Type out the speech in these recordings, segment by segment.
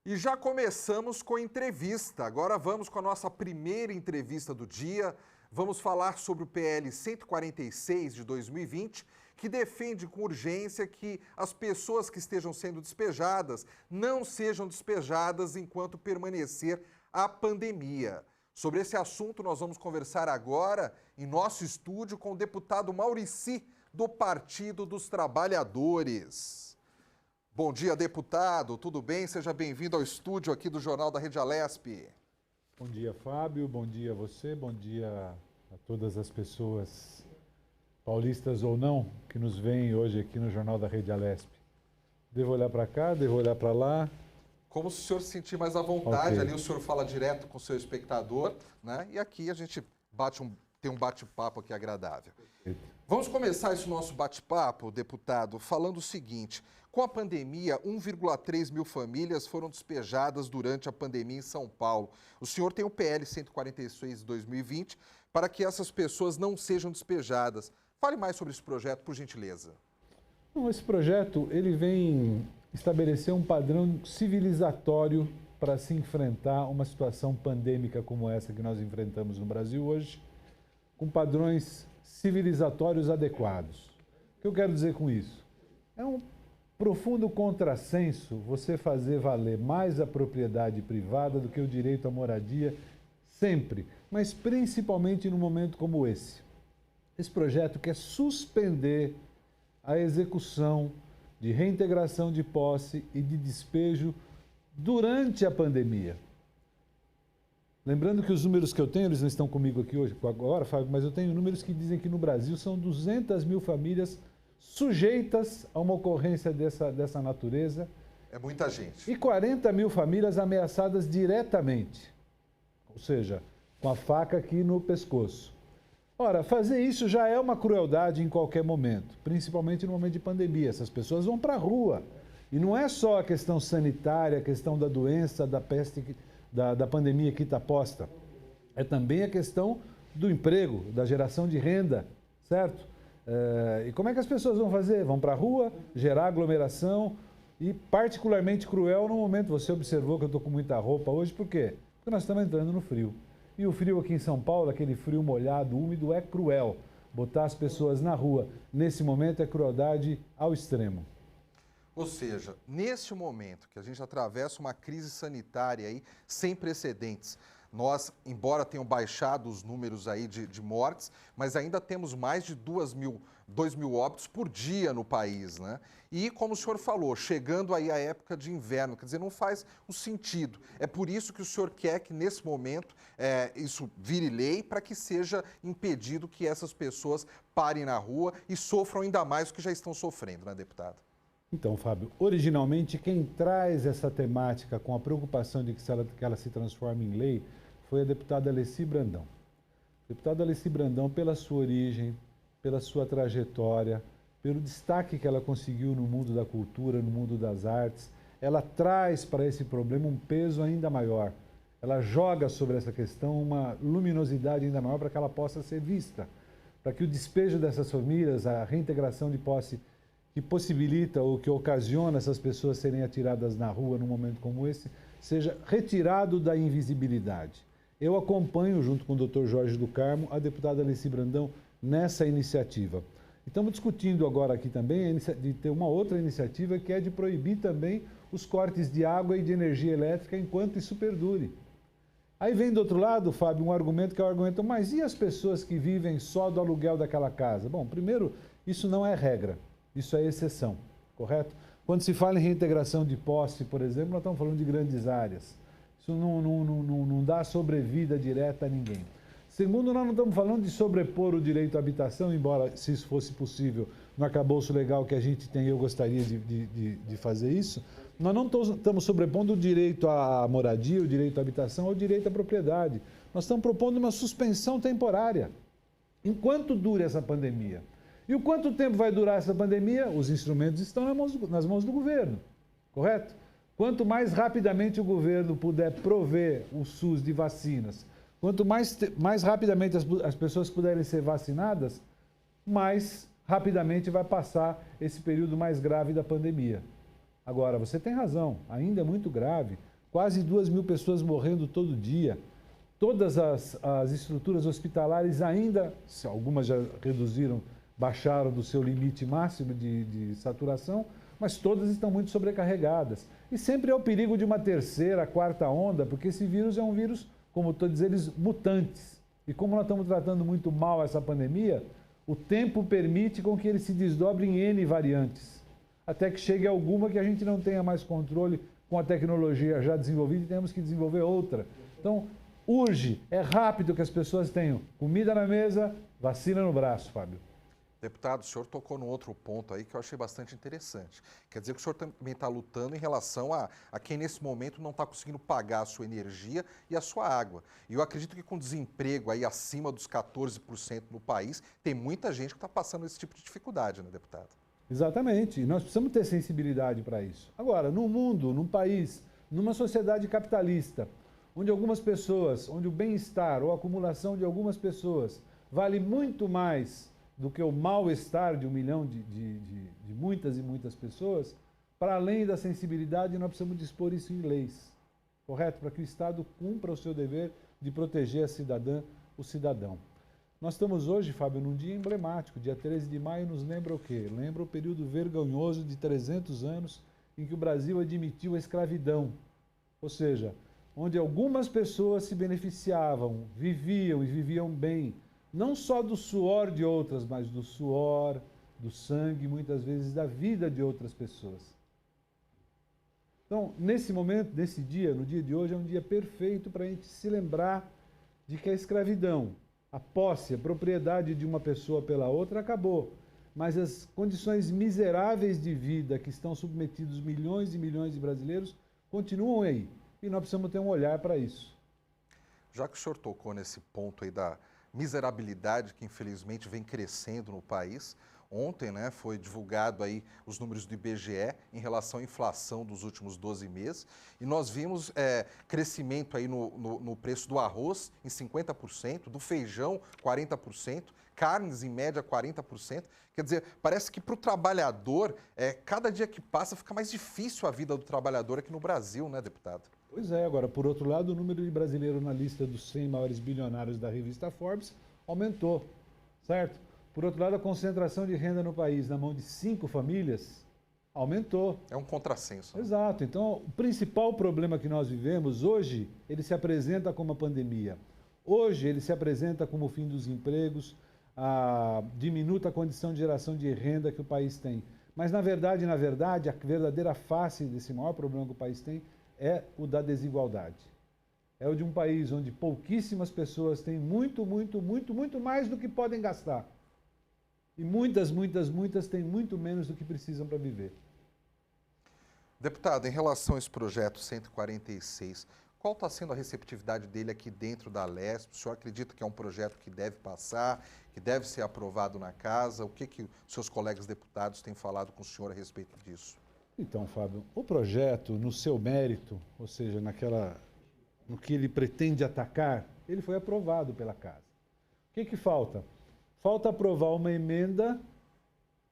E já começamos com entrevista. Agora vamos com a nossa primeira entrevista do dia. Vamos falar sobre o PL 146 de 2020, que defende com urgência que as pessoas que estejam sendo despejadas não sejam despejadas enquanto permanecer a pandemia. Sobre esse assunto, nós vamos conversar agora em nosso estúdio com o deputado Maurici, do Partido dos Trabalhadores. Bom dia, deputado. Tudo bem? Seja bem-vindo ao estúdio aqui do Jornal da Rede Alesp. Bom dia, Fábio. Bom dia a você. Bom dia a todas as pessoas, paulistas ou não, que nos veem hoje aqui no Jornal da Rede Alesp. Devo olhar para cá? Devo olhar para lá? Como se o senhor se sentir mais à vontade, Okay. Ali o senhor fala direto com o seu espectador, né? E aqui a gente tem um bate-papo aqui agradável. Vamos começar esse nosso bate-papo, deputado, falando o seguinte: com a pandemia, 1,3 mil famílias foram despejadas durante a pandemia em São Paulo. O senhor tem o PL 146 de 2020 para que essas pessoas não sejam despejadas. Fale mais sobre esse projeto, por gentileza. Bom, esse projeto ele vem estabelecer um padrão civilizatório para se enfrentar uma situação pandêmica como essa que nós enfrentamos no Brasil hoje, com padrões civilizatórios adequados. O que eu quero dizer com isso? É um profundo contrassenso você fazer valer mais a propriedade privada do que o direito à moradia sempre, mas principalmente num momento como esse. Esse projeto quer suspender a execução de reintegração de posse e de despejo durante a pandemia. Lembrando que os números que eu tenho, eles não estão comigo aqui hoje, agora, Fábio, mas eu tenho números que dizem que no Brasil são 200 mil famílias sujeitas a uma ocorrência dessa natureza. É muita gente. E 40 mil famílias ameaçadas diretamente, ou seja, com a faca aqui no pescoço. Ora, fazer isso já é uma crueldade em qualquer momento, principalmente no momento de pandemia. Essas pessoas vão para a rua. E não é só a questão sanitária, a questão da doença, da peste, da pandemia que está posta. É também a questão do emprego, da geração de renda, certo? E como é que as pessoas vão fazer? Vão para a rua, gerar aglomeração e particularmente cruel no momento. Você observou que eu estou com muita roupa hoje, por quê? Porque nós estamos entrando no frio. E o frio aqui em São Paulo, aquele frio molhado, úmido, é cruel. Botar as pessoas na rua nesse momento é crueldade ao extremo. Ou seja, neste momento que a gente atravessa uma crise sanitária aí sem precedentes, nós, embora tenham baixado os números aí de mortes, mas ainda temos mais de 2 mil óbitos por dia no país, né? E, como o senhor falou, chegando aí a época de inverno, quer dizer, não faz o sentido. É por isso que o senhor quer que, nesse momento, isso vire lei para que seja impedido que essas pessoas parem na rua e sofram ainda mais do que já estão sofrendo, né, deputado? Então, Fábio, originalmente quem traz essa temática com a preocupação de que ela se transforme em lei foi a deputada Alessi Brandão. A deputada Alessi Brandão, pela sua origem, pela sua trajetória, pelo destaque que ela conseguiu no mundo da cultura, no mundo das artes, ela traz para esse problema um peso ainda maior. Ela joga sobre essa questão uma luminosidade ainda maior para que ela possa ser vista, para que o despejo dessas famílias, a reintegração de posse que possibilita ou que ocasiona essas pessoas serem atiradas na rua num momento como esse, seja retirado da invisibilidade. Eu acompanho, junto com o Dr. Jorge do Carmo, a deputada Alessi Brandão nessa iniciativa. Estamos discutindo agora aqui também de ter uma outra iniciativa que é de proibir também os cortes de água e de energia elétrica enquanto isso perdure. Aí vem do outro lado, Fábio, um argumento que é o argumento, mas e as pessoas que vivem só do aluguel daquela casa? Bom, primeiro, isso não é regra. Isso é exceção, correto? Quando se fala em reintegração de posse, por exemplo, nós estamos falando de grandes áreas. Isso não dá sobrevida direta a ninguém. Segundo, nós não estamos falando de sobrepor o direito à habitação, embora, se isso fosse possível, no arcabouço legal que a gente tem, eu gostaria de fazer isso. Nós não estamos sobrepondo o direito à moradia, o direito à habitação ou o direito à propriedade. Nós estamos propondo uma suspensão temporária, enquanto dure essa pandemia. E o quanto tempo vai durar essa pandemia? Os instrumentos estão nas mãos do governo, correto? Quanto mais rapidamente o governo puder prover o SUS de vacinas, quanto mais rapidamente as pessoas puderem ser vacinadas, mais rapidamente vai passar esse período mais grave da pandemia. Agora, você tem razão, ainda é muito grave. quase 2.000 pessoas morrendo todo dia. Todas as estruturas hospitalares ainda, algumas já reduziram, baixaram do seu limite máximo de saturação, mas todas estão muito sobrecarregadas. E sempre é o perigo de uma terceira, quarta onda, porque esse vírus é um vírus, como todos eles, mutantes. E como nós estamos tratando muito mal essa pandemia, o tempo permite com que ele se desdobre em N variantes, até que chegue alguma que a gente não tenha mais controle com a tecnologia já desenvolvida e temos que desenvolver outra. Então, urge, é rápido que as pessoas tenham comida na mesa, vacina no braço, Fábio. Deputado, o senhor tocou num outro ponto aí que eu achei bastante interessante. Quer dizer que o senhor também está lutando em relação a quem nesse momento não está conseguindo pagar a sua energia e a sua água. E eu acredito que com desemprego aí acima dos 14% no país, tem muita gente que está passando esse tipo de dificuldade, né, deputado? Exatamente. Nós precisamos ter sensibilidade para isso. Agora, no mundo, num país, numa sociedade capitalista, onde algumas pessoas, onde o bem-estar ou a acumulação de algumas pessoas vale muito mais do que o mal-estar de 1 milhão de muitas e muitas pessoas, para além da sensibilidade, nós precisamos dispor isso em leis, correto? Para que o Estado cumpra o seu dever de proteger a cidadã, o cidadão. Nós estamos hoje, Fábio, num dia emblemático, dia 13 de maio, nos lembra o quê? Lembra o período vergonhoso de 300 anos em que o Brasil admitiu a escravidão, ou seja, onde algumas pessoas se beneficiavam, viviam e viviam bem, não só do suor de outras, mas do suor, do sangue, muitas vezes da vida de outras pessoas. Então, nesse momento, nesse dia, no dia de hoje, é um dia perfeito para a gente se lembrar de que a escravidão, a posse, a propriedade de uma pessoa pela outra acabou. Mas as condições miseráveis de vida que estão submetidos milhões e milhões de brasileiros continuam aí. E nós precisamos ter um olhar para isso. Já que o senhor tocou nesse ponto aí da miserabilidade que infelizmente vem crescendo no país, ontem, né, foi divulgado aí os números do IBGE em relação à inflação dos últimos 12 meses e nós vimos crescimento aí no preço do arroz em 50%, do feijão 40%, carnes em média 40%. Quer dizer, parece que para o trabalhador, cada dia que passa fica mais difícil a vida do trabalhador aqui no Brasil, né, deputado? Pois é, agora, por outro lado, o número de brasileiros na lista dos 100 maiores bilionários da revista Forbes aumentou, certo? Por outro lado, a concentração de renda no país na mão de 5 famílias aumentou. É um contrassenso. Né? Exato. Então, o principal problema que nós vivemos hoje, ele se apresenta como a pandemia. Hoje, ele se apresenta como o fim dos empregos, a diminuta condição de geração de renda que o país tem. Mas, na verdade, a verdadeira face desse maior problema que o país tem é o da desigualdade. É o de um país onde pouquíssimas pessoas têm muito mais do que podem gastar. E muitas têm muito menos do que precisam para viver. Deputado, em relação a esse projeto 146, qual está sendo a receptividade dele aqui dentro da Alesp? O senhor acredita que é um projeto que deve passar, que deve ser aprovado na casa? O que seus colegas deputados têm falado com o senhor a respeito disso? Então, Fábio, o projeto, no seu mérito, ou seja, no que ele pretende atacar, ele foi aprovado pela casa. O que falta? Falta aprovar uma emenda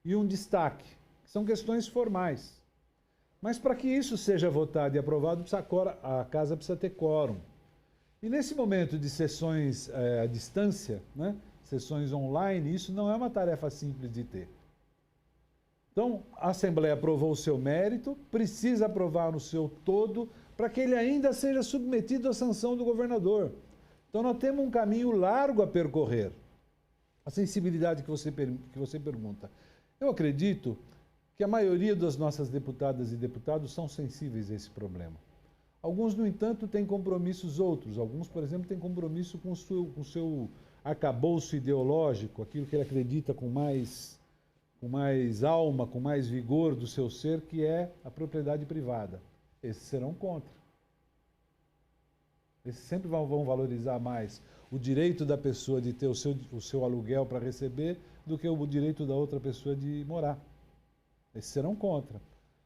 e um destaque, que são questões formais. Mas para que isso seja votado e aprovado, a casa precisa ter quórum. E nesse momento de sessões à distância, né, sessões online, isso não é uma tarefa simples de ter. Então, a Assembleia aprovou o seu mérito, precisa aprovar no seu todo, para que ele ainda seja submetido à sanção do governador. Então, nós temos um caminho largo a percorrer. A sensibilidade que você pergunta. Eu acredito que a maioria das nossas deputadas e deputados são sensíveis a esse problema. Alguns, no entanto, têm compromissos outros. Alguns, por exemplo, têm compromisso com o seu arcabouço ideológico, aquilo que ele acredita com mais alma, com mais vigor do seu ser, que é a propriedade privada. Esses serão contra. Esses sempre vão valorizar mais o direito da pessoa de ter o seu aluguel para receber do que o direito da outra pessoa de morar. Esses serão contra.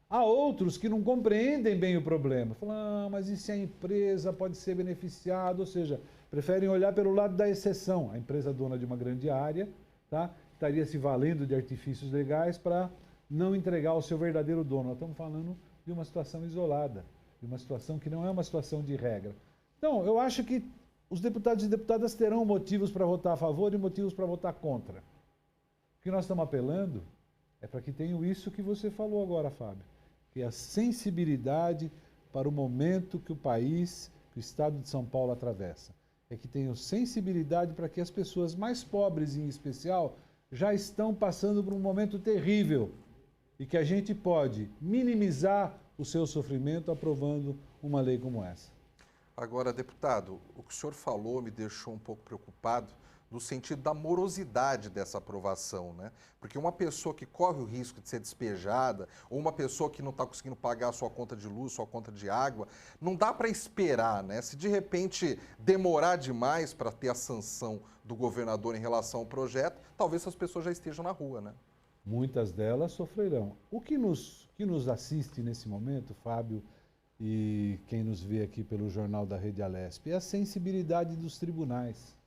Há outros que não compreendem bem o problema. Falam, mas e se a empresa pode ser beneficiada? Ou seja, preferem olhar pelo lado da exceção. A empresa dona de uma grande área, tá? Estaria se valendo de artifícios legais para não entregar ao seu verdadeiro dono. Nós estamos falando de uma situação isolada. de uma situação que não é uma situação de regra. Então, eu acho que os deputados e deputadas terão motivos para votar a favor e motivos para votar contra. O que nós estamos apelando é para que tenham isso que você falou agora, Fábio, que é a sensibilidade para o momento que o país, que o Estado de São Paulo atravessa. É que tenham sensibilidade para que as pessoas mais pobres, em especial, já estão passando por um momento terrível e que a gente pode minimizar o seu sofrimento aprovando uma lei como essa. Agora, deputado, o que o senhor falou me deixou um pouco preocupado no sentido da morosidade dessa aprovação, né? Porque uma pessoa que corre o risco de ser despejada, ou uma pessoa que não está conseguindo pagar a sua conta de luz, sua conta de água, não dá para esperar, né? Se de repente demorar demais para ter a sanção do governador em relação ao projeto, talvez essas pessoas já estejam na rua, né? Muitas delas sofrerão. O que nos assiste nesse momento, Fábio, e quem nos vê aqui pelo Jornal da Rede Alesp, é a sensibilidade dos tribunais.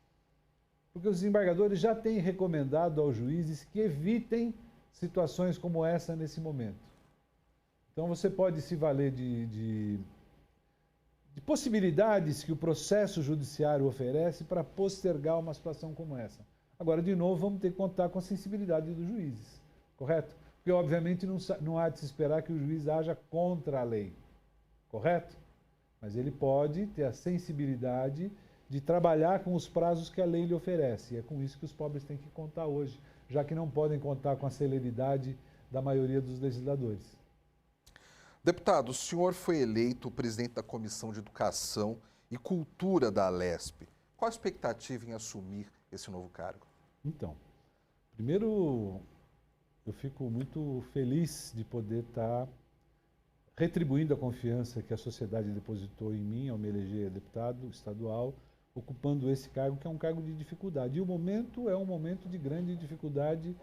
Porque os desembargadores já têm recomendado aos juízes que evitem situações como essa nesse momento. Então você pode se valer de possibilidades que o processo judiciário oferece para postergar uma situação como essa. Agora, de novo, vamos ter que contar com a sensibilidade dos juízes, correto? Porque, obviamente, não há de se esperar que o juiz haja contra a lei, correto? Mas ele pode ter a sensibilidade de trabalhar com os prazos que a lei lhe oferece. E é com isso que os pobres têm que contar hoje, já que não podem contar com a celeridade da maioria dos legisladores. Deputado, o senhor foi eleito presidente da Comissão de Educação e Cultura da Alesp. Qual a expectativa em assumir esse novo cargo? Então, primeiro, eu fico muito feliz de poder estar retribuindo a confiança que a sociedade depositou em mim ao me eleger deputado estadual, ocupando esse cargo, que é um cargo de dificuldade. E o momento é um momento de grande dificuldade,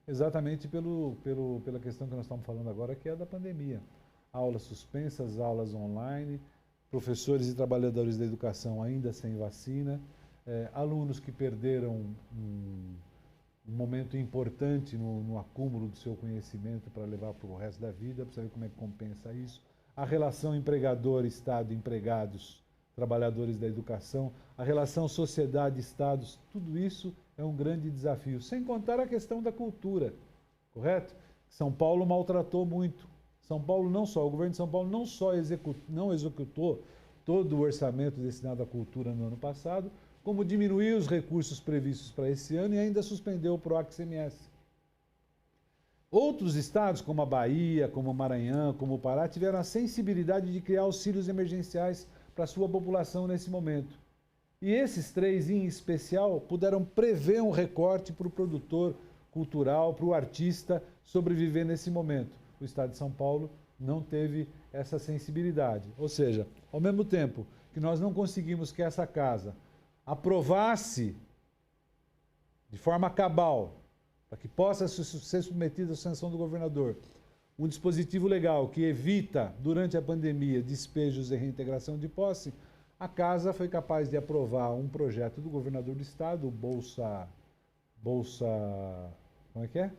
exatamente pela questão que nós estamos falando agora, que é a da pandemia. Aulas suspensas, aulas online, professores e trabalhadores da educação ainda sem vacina, alunos que perderam um momento importante no acúmulo do seu conhecimento para levar para o resto da vida, para saber como é que compensa isso. A relação empregador-estado, empregados, trabalhadores da educação, a relação sociedade-estados, tudo isso é um grande desafio. Sem contar a questão da cultura, correto? São Paulo maltratou muito. São Paulo o governo de São Paulo não só não executou todo o orçamento destinado à cultura no ano passado, como diminuiu os recursos previstos para esse ano e ainda suspendeu o PROAC-CMS. Outros estados, como a Bahia, como o Maranhão, como o Pará, tiveram a sensibilidade de criar auxílios emergenciais para a sua população nesse momento. E esses três, em especial, puderam prever um recorte para o produtor cultural, para o artista sobreviver nesse momento. O estado de São Paulo não teve essa sensibilidade. Ou seja, ao mesmo tempo que nós não conseguimos que essa casa aprovasse de forma cabal, para que possa ser submetido à sanção do governador, um dispositivo legal que evita, durante a pandemia, despejos e reintegração de posse, a casa foi capaz de aprovar um projeto do governador do estado, o como é que é?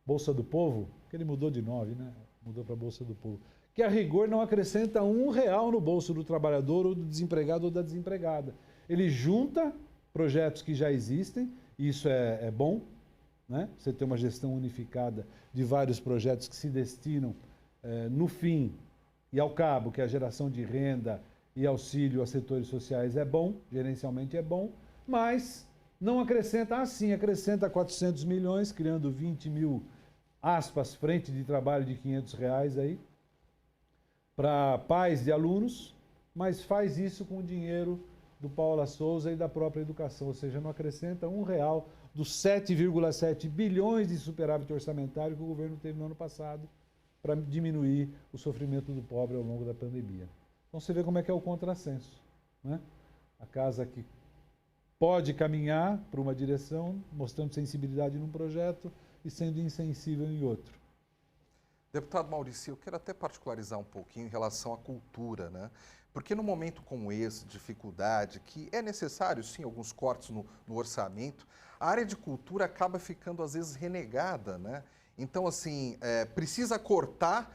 Bolsa do Povo, que ele mudou de nome, né? Mudou para Bolsa do Povo. Que a rigor não acrescenta R$1 no bolso do trabalhador ou do desempregado ou da desempregada. Ele junta projetos que já existem, e isso é bom, né? Você ter uma gestão unificada de vários projetos que se destinam, no fim e ao cabo, que é a geração de renda e auxílio a setores sociais é bom, gerencialmente é bom, mas não acrescenta, acrescenta 400 milhões, criando 20 mil, aspas, frente de trabalho de R$500 aí, para pais de alunos, mas faz isso com o dinheiro do Paula Souza e da própria educação, ou seja, não acrescenta R$1 dos 7,7 bilhões de superávit orçamentário que o governo teve no ano passado para diminuir o sofrimento do pobre ao longo da pandemia. Então você vê como é que é o contrassenso, né? A casa que pode caminhar para uma direção, mostrando sensibilidade num projeto e sendo insensível em outro. Deputado Maurício, eu quero até particularizar um pouquinho em relação à cultura, né? Porque num momento como esse, dificuldade, que é necessário, sim, alguns cortes no orçamento, a área de cultura acaba ficando, às vezes, renegada, né? Então, assim, precisa cortar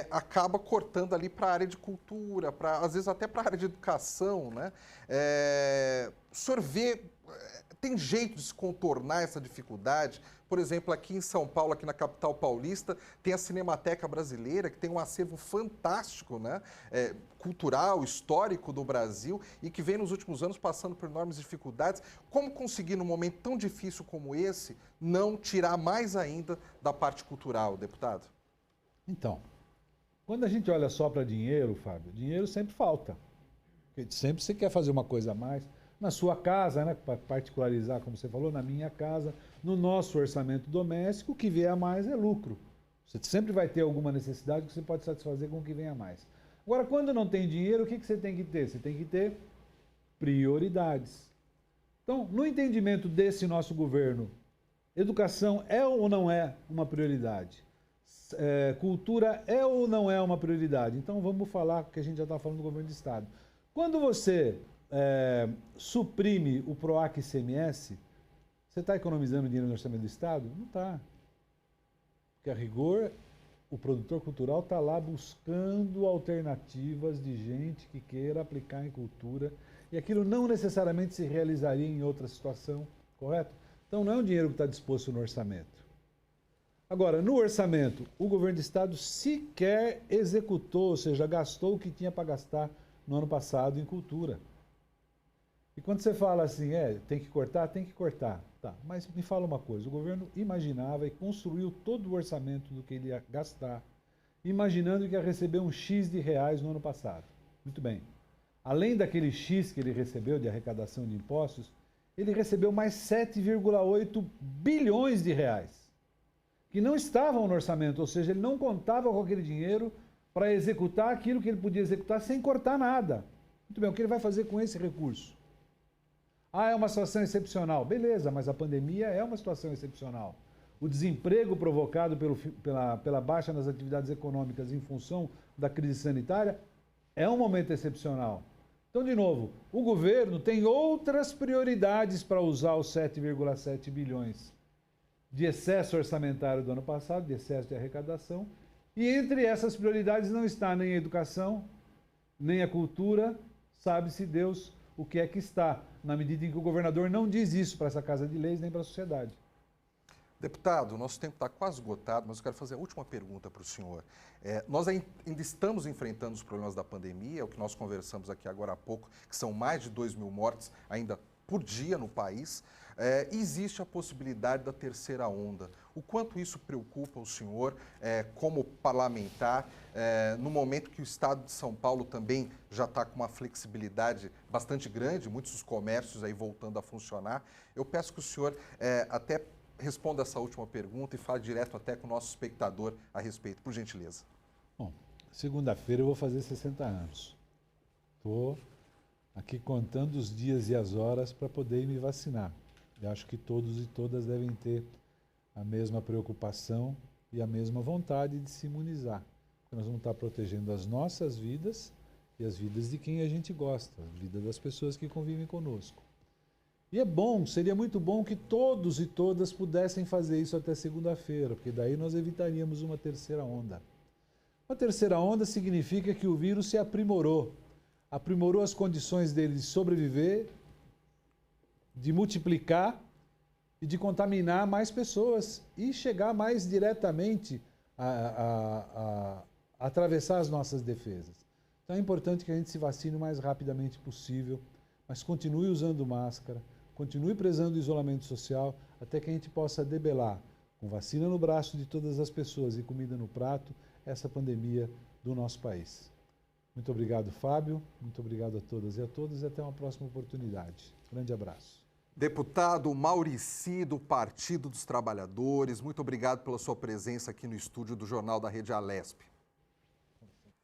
acaba cortando ali para a área de cultura, às vezes até para a área de educação, né? O senhor vê, tem jeito de se contornar essa dificuldade? Por exemplo, aqui em São Paulo, aqui na capital paulista, tem a Cinemateca Brasileira, que tem um acervo fantástico, né? Cultural, histórico do Brasil e que vem nos últimos anos passando por enormes dificuldades. Como conseguir, num momento tão difícil como esse, não tirar mais ainda da parte cultural, deputado? Então, quando a gente olha só para dinheiro, Fábio, dinheiro sempre falta. Porque sempre você quer fazer uma coisa a mais. Na sua casa, né, para particularizar, como você falou, na minha casa, no nosso orçamento doméstico, o que vier a mais é lucro. Você sempre vai ter alguma necessidade que você pode satisfazer com o que vem a mais. Agora, quando não tem dinheiro, o que você tem que ter? Você tem que ter prioridades. Então, no entendimento desse nosso governo, educação é ou não é uma prioridade? Cultura é ou não é uma prioridade? Então, vamos falar, porque a gente já está falando do governo do Estado. Quando você suprime o PROAC e ICMS, você está economizando dinheiro no orçamento do Estado? Não está. Porque, a rigor, o produtor cultural está lá buscando alternativas de gente que queira aplicar em cultura e aquilo não necessariamente se realizaria em outra situação, correto? Então, não é um dinheiro que está disposto no orçamento. Agora, no orçamento, o governo do Estado sequer executou, ou seja, gastou o que tinha para gastar no ano passado em cultura. E quando você fala assim, tem que cortar, tem que cortar. Tá, mas me fala uma coisa, o governo imaginava e construiu todo o orçamento do que ele ia gastar, imaginando que ia receber um X de reais no ano passado. Muito bem. Além daquele X que ele recebeu de arrecadação de impostos, ele recebeu mais 7,8 bilhões de reais, que não estavam no orçamento, ou seja, ele não contava com aquele dinheiro para executar aquilo que ele podia executar sem cortar nada. Muito bem, o que ele vai fazer com esse recurso? É uma situação excepcional. Beleza, mas a pandemia é uma situação excepcional. O desemprego provocado pela baixa nas atividades econômicas em função da crise sanitária é um momento excepcional. Então, de novo, o governo tem outras prioridades para usar os 7,7 bilhões de excesso orçamentário do ano passado, de excesso de arrecadação, e entre essas prioridades não está nem a educação, nem a cultura, sabe-se Deus o que é que está, na medida em que o governador não diz isso para essa Casa de Leis nem para a sociedade. Deputado, o nosso tempo está quase esgotado, mas eu quero fazer a última pergunta para o senhor. Nós ainda estamos enfrentando os problemas da pandemia, é o que nós conversamos aqui agora há pouco, que são mais de 2 mil mortes ainda por dia no país. Existe a possibilidade da terceira onda. O quanto isso preocupa o senhor como parlamentar, no momento que o Estado de São Paulo também já está com uma flexibilidade bastante grande, muitos dos comércios aí voltando a funcionar. Eu peço que o senhor até responda essa última pergunta e fale direto até com o nosso espectador a respeito, por gentileza. Bom, segunda-feira eu vou fazer 60 anos. Estou aqui contando os dias e as horas para poder me vacinar. Eu acho que todos e todas devem ter a mesma preocupação e a mesma vontade de se imunizar. Porque nós vamos estar protegendo as nossas vidas e as vidas de quem a gente gosta, a vida das pessoas que convivem conosco. E é bom, seria muito bom que todos e todas pudessem fazer isso até segunda-feira, porque daí nós evitaríamos uma terceira onda. Uma terceira onda significa que o vírus se aprimorou as condições dele de sobreviver, de multiplicar e de contaminar mais pessoas e chegar mais diretamente a atravessar as nossas defesas. Então é importante que a gente se vacine o mais rapidamente possível, mas continue usando máscara, continue prezando o isolamento social, até que a gente possa debelar, com vacina no braço de todas as pessoas e comida no prato, essa pandemia do nosso país. Muito obrigado, Fábio. Muito obrigado a todas e a todos e até uma próxima oportunidade. Grande abraço. Deputado Maurici, do Partido dos Trabalhadores, muito obrigado pela sua presença aqui no estúdio do Jornal da Rede Alesp.